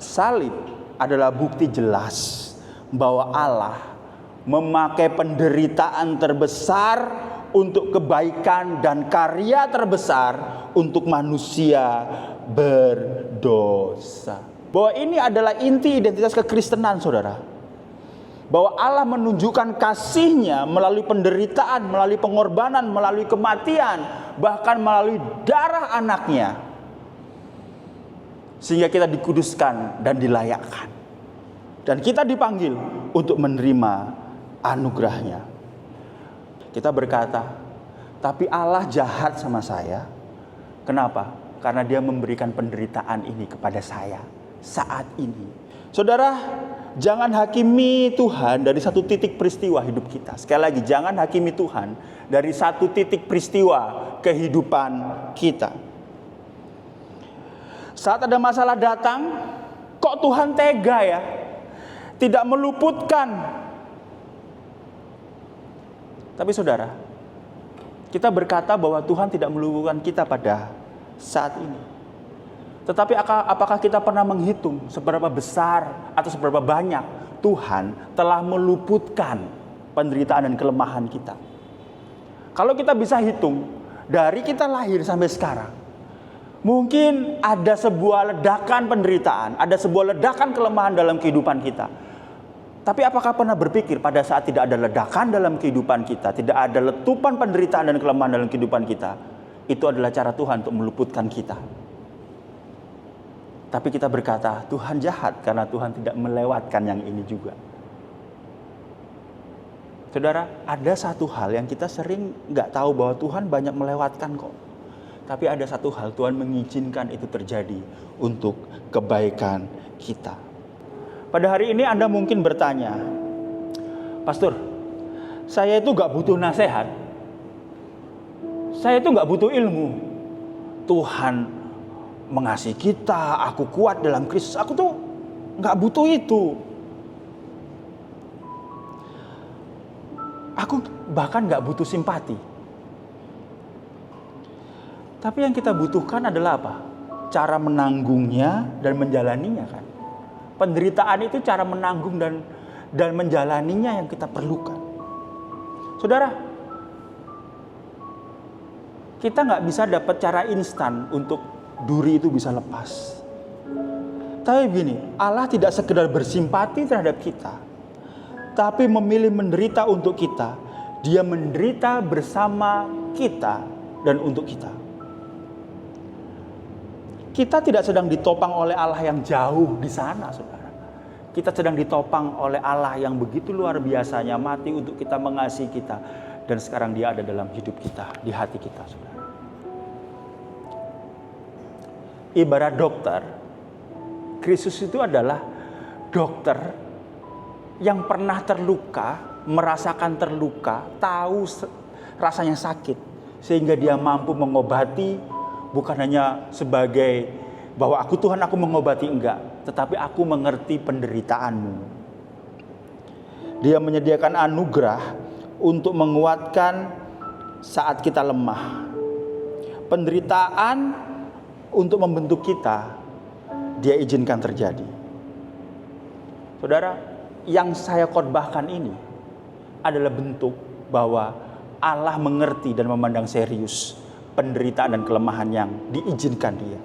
Salib adalah bukti jelas bahwa Allah memakai penderitaan terbesar untuk kebaikan dan karya terbesar untuk manusia berdosa. Bahwa ini adalah inti identitas kekristenan, saudara. Bahwa Allah menunjukkan kasih-Nya melalui penderitaan, melalui pengorbanan, melalui kematian, bahkan melalui darah anaknya. Sehingga kita dikuduskan dan dilayakkan. Dan kita dipanggil untuk menerima anugerah-Nya. Kita berkata, tapi Allah jahat sama saya. Kenapa? Karena Dia memberikan penderitaan ini kepada saya saat ini. Saudara, jangan hakimi Tuhan dari satu titik peristiwa hidup kita. Sekali lagi, jangan hakimi Tuhan dari satu titik peristiwa kehidupan kita. Saat ada masalah datang, kok Tuhan tega ya? Tidak meluputkan. Tapi saudara, kita berkata bahwa Tuhan tidak meluputkan kita pada saat ini. Tetapi apakah kita pernah menghitung seberapa besar atau seberapa banyak Tuhan telah meluputkan penderitaan dan kelemahan kita? Kalau kita bisa hitung dari kita lahir sampai sekarang, mungkin ada sebuah ledakan penderitaan, ada sebuah ledakan kelemahan dalam kehidupan kita. Tapi apakah pernah berpikir pada saat tidak ada ledakan dalam kehidupan kita, tidak ada letupan penderitaan dan kelemahan dalam kehidupan kita, itu adalah cara Tuhan untuk meluputkan kita? Tapi kita berkata, Tuhan jahat karena Tuhan tidak melewatkan yang ini juga. Saudara, ada satu hal yang kita sering nggak tahu bahwa Tuhan banyak melewatkan kok. Tapi ada satu hal, Tuhan mengizinkan itu terjadi untuk kebaikan kita. Pada hari ini Anda mungkin bertanya, Pastor, saya itu nggak butuh nasihat. Saya itu nggak butuh ilmu. Tuhan mengasihi kita, aku kuat dalam Kristus. Aku tuh nggak butuh itu. Aku bahkan nggak butuh simpati. Tapi yang kita butuhkan adalah apa? Cara menanggungnya dan menjalaninya kan. Penderitaan itu cara menanggung dan menjalaninya yang kita perlukan. Saudara, kita nggak bisa dapat cara instan untuk duri itu bisa lepas. Tapi begini, Allah tidak sekedar bersimpati terhadap kita, tapi memilih menderita untuk kita. Dia menderita bersama kita dan untuk kita. Kita tidak sedang ditopang oleh Allah yang jauh di sana, saudara. Kita sedang ditopang oleh Allah yang begitu luar biasanya, mati untuk kita, mengasihi kita. Dan sekarang Dia ada dalam hidup kita, di hati kita, saudara. Ibarat dokter, Kristus itu adalah dokter yang pernah terluka, merasakan terluka, tahu rasanya sakit, sehingga Dia mampu mengobati, bukan hanya sebagai bahwa aku Tuhan, aku mengobati, enggak, tetapi aku mengerti penderitaanmu. Dia menyediakan anugerah untuk menguatkan saat kita lemah. Penderitaan untuk membentuk kita, Dia izinkan terjadi. Saudara, yang saya khotbahkan ini adalah bentuk bahwa Allah mengerti dan memandang serius penderitaan dan kelemahan yang diizinkan Dia.